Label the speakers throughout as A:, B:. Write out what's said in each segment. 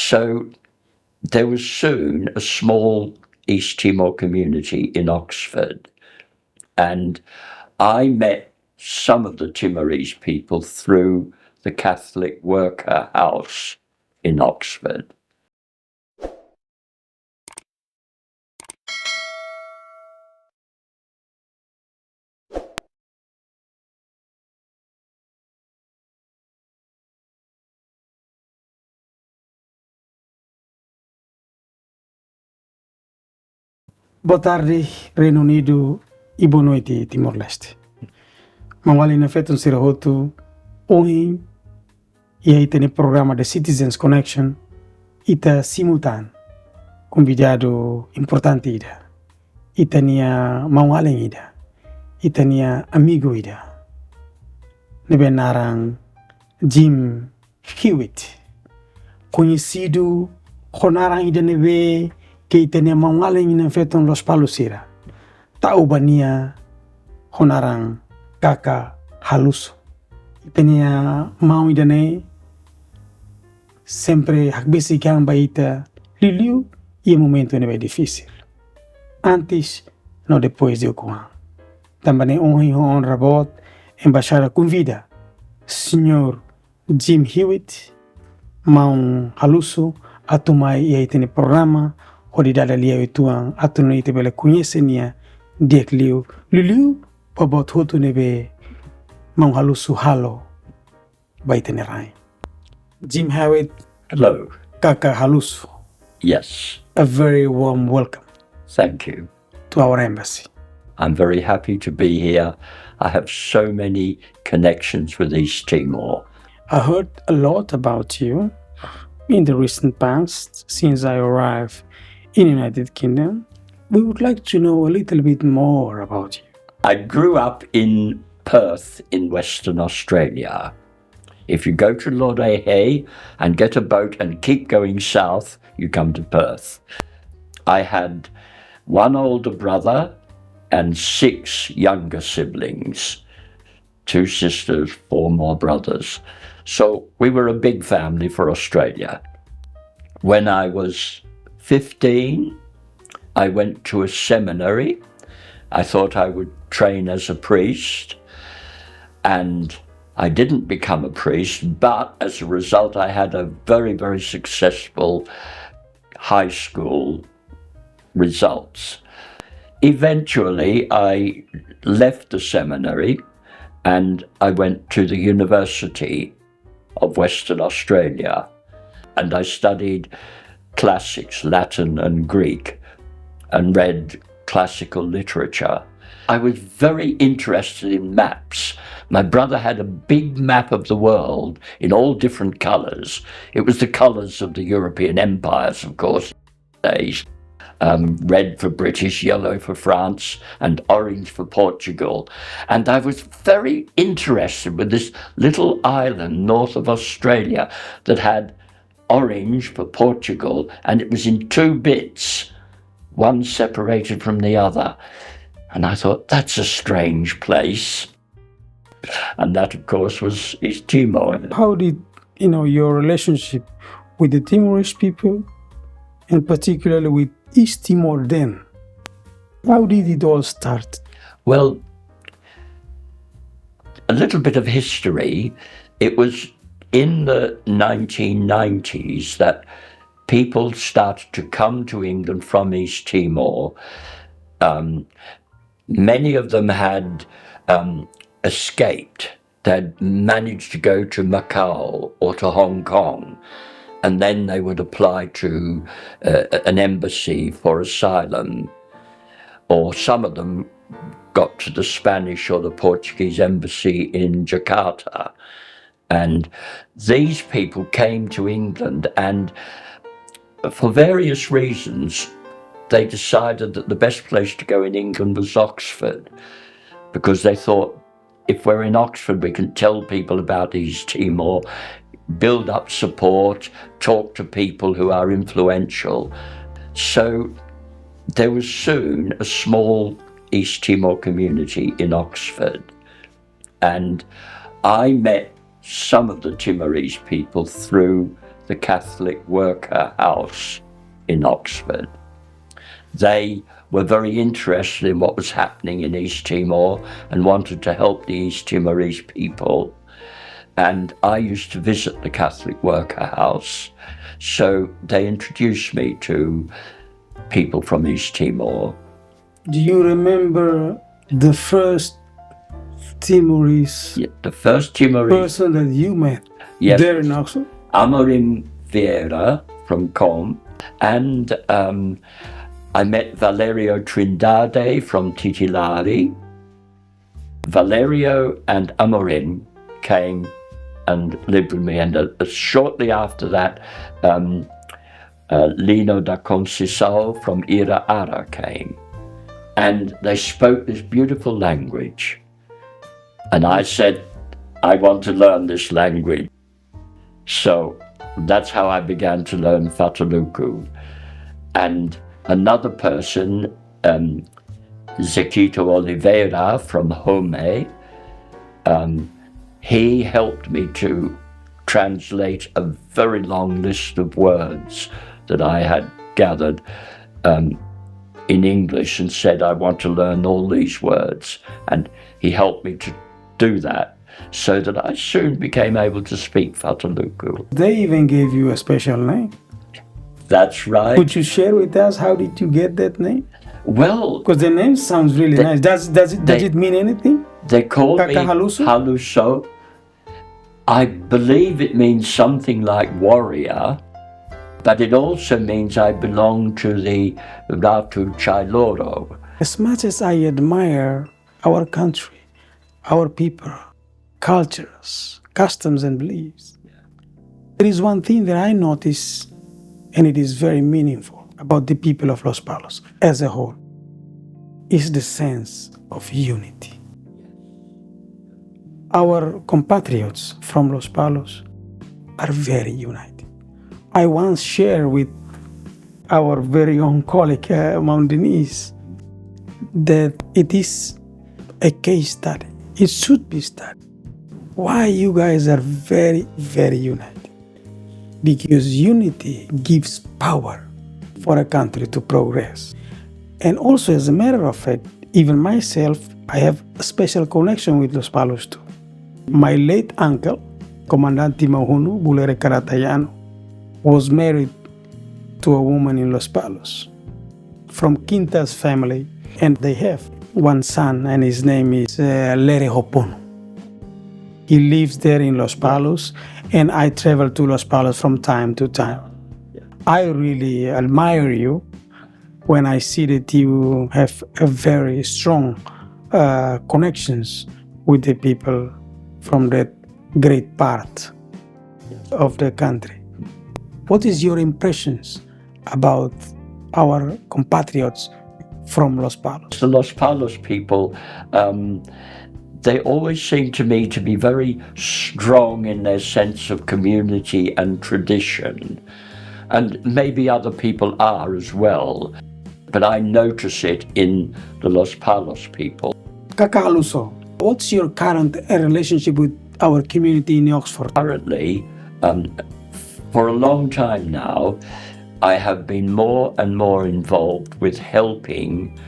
A: So there was soon a small East Timor community in Oxford, and I met some of the Timorese people through the Catholic Worker House in Oxford.
B: Boa tarde, Reino Unido e boa noite, Timor-Leste. Mawali na feton sirahotu, ohi, e aí tem o programa de Citizens Connection, ita simultâneo, convidado importante ida, itania mawali ida, itania amigo ida. Nebe narang Jim Hewitt, conhecido, honarang ida nebe, que itania mawali na feton Los Palos ira. Taubania honarang kaka haluso. Itania mau idane sempre hakbesi kang baita liliu e momento nebe difícil. Antes, no depois de okuang. Também honri honra bot embaixada convida Sr. Jim Hewitt mau haluso atumai e itene programa hodidada liau ituang atunui tebele conhecenia dek liu liliu pabot hotu nebe mau halusu halo baitene rai. Jim Hewitt,
A: Hello.
B: kaka halusu,
A: Yes,
B: a very warm welcome
A: thank you.
B: to our embassy.
A: I'm very happy to be here. I have so many connections with East Timor.
B: I heard a lot about you in the recent past since I arrived in the United Kingdom. We would like to know a little bit more about you.
A: I grew up in Perth in Western Australia. If you go to Lodehe and get a boat and keep going south, you come to Perth. I had one older brother and 6 younger siblings, 2 sisters, 4 more brothers. So we were a big family for Australia. When I was 15, I went to a seminary. I thought I would train as a priest, and I didn't become a priest, but as a result, I had a very, very successful high school results. Eventually, I left the seminary and I went to the University of Western Australia, and I studied classics, Latin and Greek, and read classical literature. I was very interested in maps. My brother had a big map of the world in all different colors. It was the colors of the European empires, of course, days. Red for British, yellow for France, and orange for Portugal. And I was very interested with this little island north of Australia that had orange for Portugal, and it was in 2 bits, one separated from the other. And I thought, that's a strange place. And that, of course, was East Timor.
B: How did your relationship with the Timorese people, and particularly with East Timor then? How did it all start?
A: Well, a little bit of history. It was in the 1990s that people started to come to England from East Timor. Many of them had escaped. They'd managed to go to Macau or to Hong Kong, and then they would apply to an embassy for asylum, or some of them got to the Spanish or the Portuguese embassy in Jakarta. And these people came to England, and for various reasons, they decided that the best place to go in England was Oxford, because they thought, if we're in Oxford, we can tell people about East Timor, build up support, talk to people who are influential. So there was soon a small East Timor community in Oxford, and I met some of the Timorese people through the Catholic Worker House in Oxford. They were very interested in what was happening in East Timor and wanted to help the East Timorese people. And I used to visit the Catholic Worker House, so they introduced me to people from East Timor.
B: Do you remember the first Timorese
A: The first Timorese
B: person that you met there in Oxford?
A: Amorim Vieira from Com, and I met Valerio Trindade from Titilari. Valerio and Amorim came and lived with me, and shortly after that, Lino da Conceição from Ira Ara came, and they spoke this beautiful language. And I said, I want to learn this language. So that's how I began to learn Fataluku. And another person, Zequito Oliveira from Home, he helped me to translate a very long list of words that I had gathered in English, and said, I want to learn all these words. And he helped me to do that, so that I soon became able to speak Fataluku.
B: They even gave you a special name.
A: That's right.
B: Could you share with us, how did you get that name?
A: Well,
B: because the name sounds really nice. Does it mean anything?
A: They called me
B: Haluso?
A: Haluso. I believe it means something like warrior, but it also means I belong to the Ratu Chailoro.
B: As much as I admire our country, our people, cultures, customs and beliefs, there is one thing that I notice, and it is very meaningful about the people of Los Palos as a whole, is the sense of unity. Our compatriots from Los Palos are very united. I once shared with our very own colleague, Mount Denise, that it is a case study. It should be studied. Why you guys are very, very united? Because unity gives power for a country to progress. And also, as a matter of fact, even myself, I have a special connection with Los Palos too. My late uncle, Comandante Mahunu Bulere Karatayano, was married to a woman in Los Palos from Quinta's family, and they have one son, and his name is Lere Hopono. He lives there in Los Palos, and I travel to Los Palos from time to time. I really admire you when I see that you have a very strong connections with the people from that great part of the country. What is your impressions about our compatriots from Los Palos?
A: The Los Palos people, they always seem to me to be very strong in their sense of community and tradition. And maybe other people are as well, but I notice it in the Los Palos people.
B: Kaka Haluso, what's your current relationship with our community in Oxford?
A: Currently, for a long time now, I have been more and more involved with helping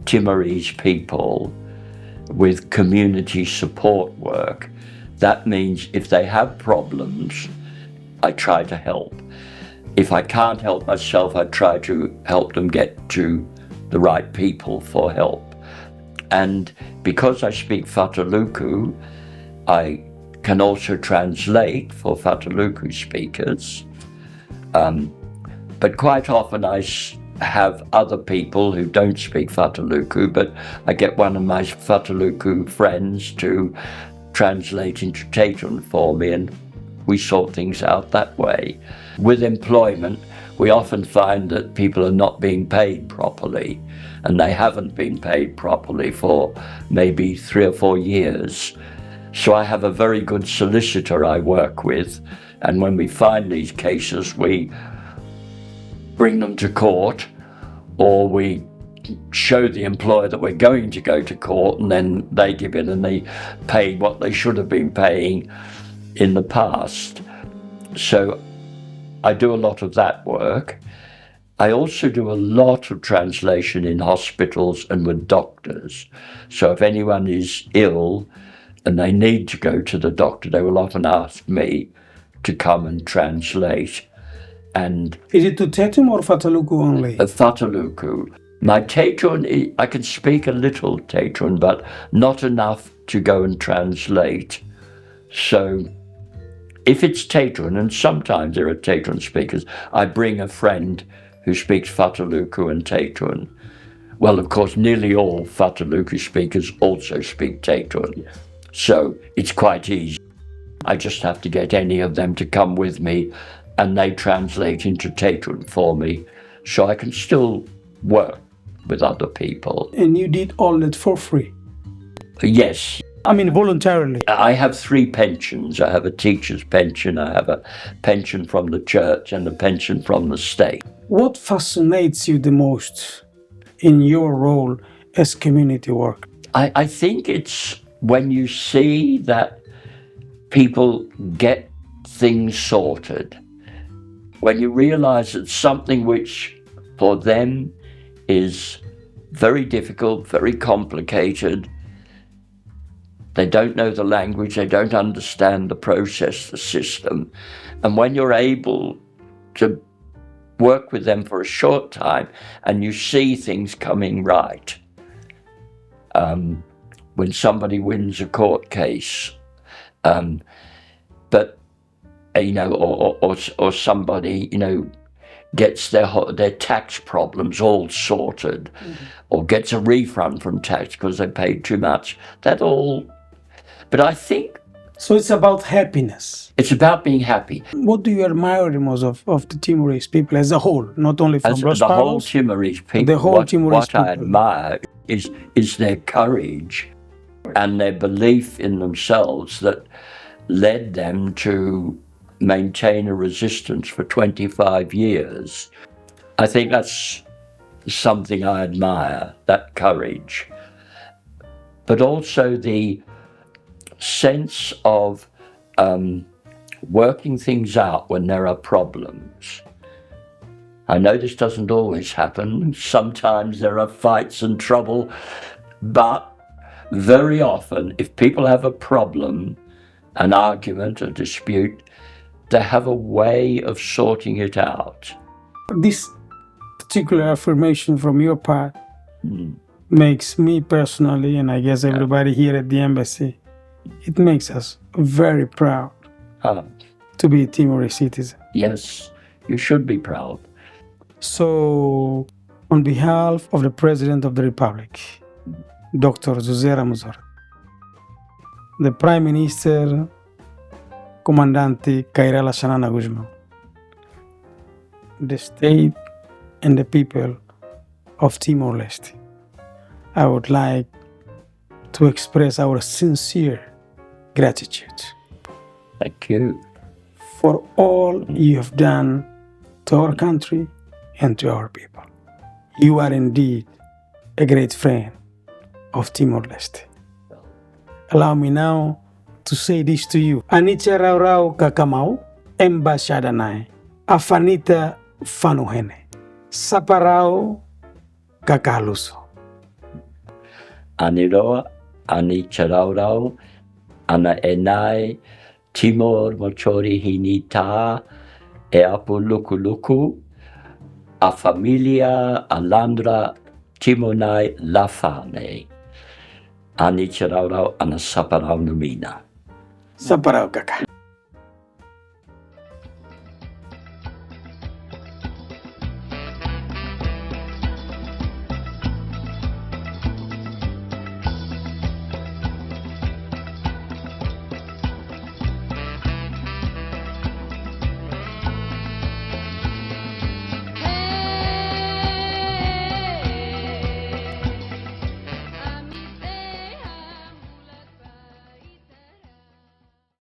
A: Timorese people with community support work. That means if they have problems, I try to help. If I can't help myself, I try to help them get to the right people for help. And because I speak Fataluku, I can also translate for Fataluku speakers. But quite often I have other people who don't speak Fataluku, but I get one of my Fataluku friends to translate into Tatun for me, and we sort things out that way. With employment, we often find that people are not being paid properly, and they haven't been paid properly for maybe 3 or 4 years. So I have a very good solicitor I work with, and when we find these cases, we bring them to court, or we show the employer that we're going to go to court, and then they give in and they pay what they should have been paying in the past. So I do a lot of that work. I also do a lot of translation in hospitals and with doctors. So if anyone is ill and they need to go to the doctor, they will often ask me to come and translate. And
B: Is it to Tetum or Fataluku only?
A: Fataluku. My Tetun, I can speak a little Tetun, but not enough to go and translate. So if it's Tetun, and sometimes there are Tetun speakers, I bring a friend who speaks Fataluku and Tetun. Well, of course, nearly all Fataluku speakers also speak Tetun. Yeah. So it's quite easy. I just have to get any of them to come with me and they translate into Tetun for me so I can still work with other people.
B: And you did all that for free?
A: Yes.
B: I mean, voluntarily?
A: I have 3 pensions. I have a teacher's pension, I have a pension from the church and a pension from the state.
B: What fascinates you the most in your role as community worker?
A: I think it's when you see that people get things sorted, when you realize that something which for them is very difficult, very complicated, they don't know the language, they don't understand the process, the system, and when you're able to work with them for a short time and you see things coming right, when somebody wins a court case, but or somebody gets their tax problems all sorted, or gets a refund from tax because they paid too much. But I think
B: so. It's about happiness.
A: It's about being happy.
B: What do you admire the most of the Timorese people as a whole, not only from Los Palos?
A: The whole Timorese people.
B: The whole Timorese people.
A: What I admire is their courage and their belief in themselves that led them to maintain a resistance for 25 years. I think that's something I admire, that courage. But also the sense of working things out when there are problems. I know this doesn't always happen. Sometimes there are fights and trouble, but very often if people have a problem, an argument, a dispute, they have a way of sorting it out.
B: This particular affirmation from your part makes me personally, and I guess everybody here at the embassy, it makes us very proud to be a Timorese citizen.
A: Yes, you should be proud.
B: So, on behalf of the President of the Republic, Dr. José Ramos-Horta, the Prime Minister, Comandante Kairala Shanana Guzman, the state and the people of Timor-Leste, I would like to express our sincere gratitude.
A: Thank you.
B: For all you have done to our country and to our people. You are indeed a great friend of Timor-Leste. Allow me now to say this to you. Anicha raurau kakamau, embashada nai, afanita fanuhene, saparau kakaluso.
A: Aniroa, anicha raurau, ana enai, Timor mochori hinita, e apu luku luku, a familia alandra timonai lafane. Anicha raurau, ana saparau numina.
B: Saparau kaka.